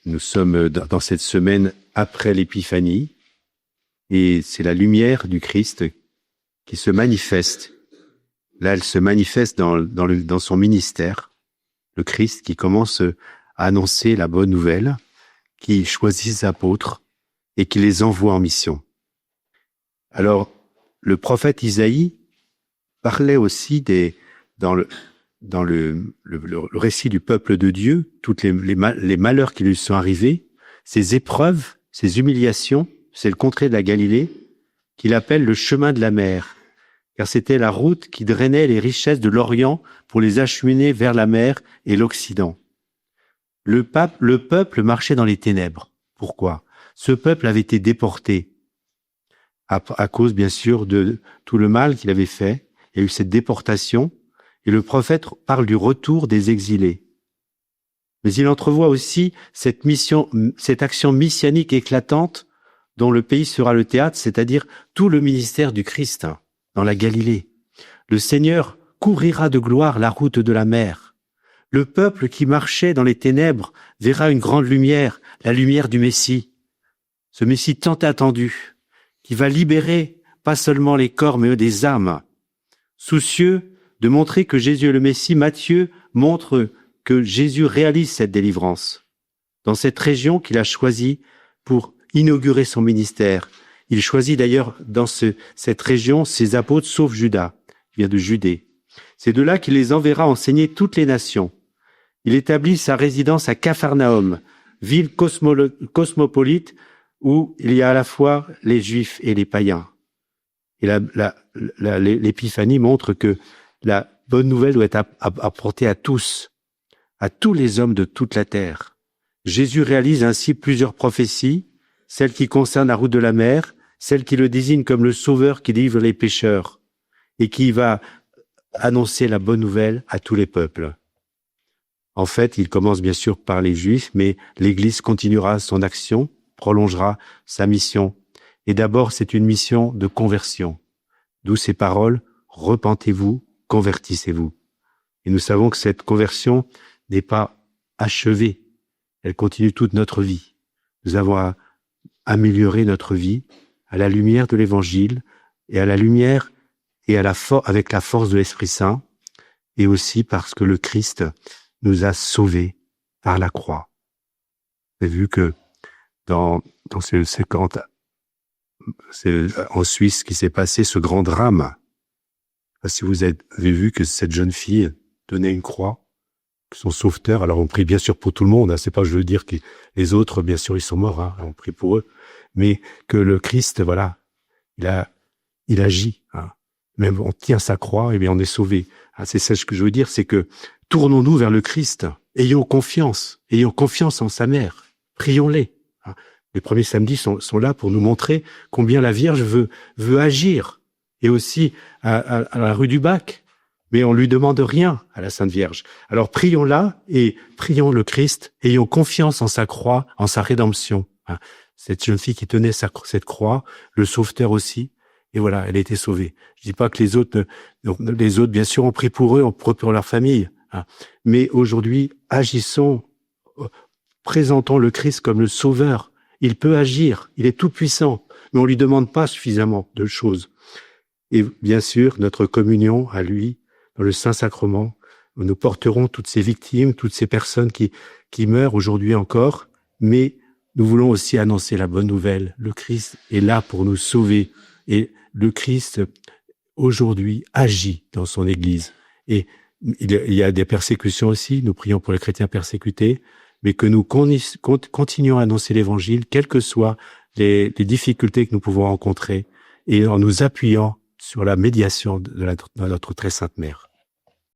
Nous sommes dans cette semaine après l'Épiphanie et c'est la lumière du Christ qui se manifeste. Là, elle se manifeste dans son ministère. Le Christ qui commence à annoncer la bonne nouvelle, qui choisit ses apôtres et qui les envoie en mission. Alors, le prophète Isaïe parlait aussi dans le récit du peuple de Dieu, toutes les malheurs qui lui sont arrivés, ces épreuves, ces humiliations, c'est le contrée de la Galilée, qu'il appelle le chemin de la mer, car c'était la route qui drainait les richesses de l'Orient pour les acheminer vers la mer et l'Occident. Le peuple marchait dans les ténèbres. Pourquoi ? Ce peuple avait été déporté à cause, bien sûr, de tout le mal qu'il avait fait. Il y a eu cette déportation, et le prophète parle du retour des exilés. Mais il entrevoit aussi cette action messianique éclatante dont le pays sera le théâtre, c'est-à-dire tout le ministère du Christ dans la Galilée. Le Seigneur couvrira de gloire la route de la mer. Le peuple qui marchait dans les ténèbres verra une grande lumière, la lumière du Messie. Ce Messie tant attendu, qui va libérer pas seulement les corps, mais des âmes. Soucieux de montrer que Jésus est le Messie, Matthieu montre que Jésus réalise cette délivrance. Dans cette région qu'il a choisie pour inaugurer son ministère. Il choisit d'ailleurs dans cette région ses apôtres, sauf Judas, qui vient de Judée. C'est de là qu'il les enverra enseigner toutes les nations. Il établit sa résidence à Capharnaüm, ville cosmopolite où il y a à la fois les Juifs et les païens. Et l'Épiphanie montre que la bonne nouvelle doit être apportée à tous les hommes de toute la terre. Jésus réalise ainsi plusieurs prophéties, celle qui concerne la route de la mer, celle qui le désigne comme le sauveur qui délivre les pécheurs et qui va annoncer la bonne nouvelle à tous les peuples. En fait, il commence bien sûr par les Juifs, mais l'Église continuera son action, prolongera sa mission. Et d'abord, c'est une mission de conversion. D'où ces paroles, repentez-vous, convertissez-vous. Et nous savons que cette conversion n'est pas achevée. Elle continue toute notre vie. Nous avons à améliorer notre vie à la lumière de l'Évangile et à la lumière et avec la force de l'Esprit Saint, et aussi parce que le Christ nous a sauvés par la croix. Vous avez vu que c'est en Suisse qui s'est passé ce grand drame. Si vous avez vu que cette jeune fille tenait une croix, son sauveteur, alors on prie bien sûr pour tout le monde, c'est pas je veux dire que les autres, bien sûr, ils sont morts, on prie pour eux, mais que le Christ, voilà, il agit, même on tient sa croix, et bien on est sauvé. C'est ça ce que je veux dire, c'est que tournons-nous vers le Christ, ayons confiance en sa mère, prions-les. Les premiers samedis sont là pour nous montrer combien la Vierge veut agir, et aussi à la rue du Bac. Mais on lui demande rien à la Sainte Vierge. Alors prions-la et prions le Christ, ayons confiance en sa croix, en sa rédemption. Cette jeune fille qui tenait cette croix, le sauveteur aussi, et voilà, elle a été sauvée. Je dis pas que les autres, bien sûr, on prie pour eux, on prie pour leur famille. Mais aujourd'hui, agissons, présentons le Christ comme le sauveur. Il peut agir, il est tout puissant, mais on lui demande pas suffisamment de choses. Et bien sûr, notre communion à lui, dans le Saint-Sacrement, où nous porterons toutes ces victimes, toutes ces personnes qui meurent aujourd'hui encore, mais nous voulons aussi annoncer la bonne nouvelle. Le Christ est là pour nous sauver, et le Christ, aujourd'hui, agit dans son Église. Et il y a des persécutions aussi, nous prions pour les chrétiens persécutés, mais que nous continuons à annoncer l'Évangile, quelles que soient les difficultés que nous pouvons rencontrer, et en nous appuyant sur la médiation de notre très sainte Mère.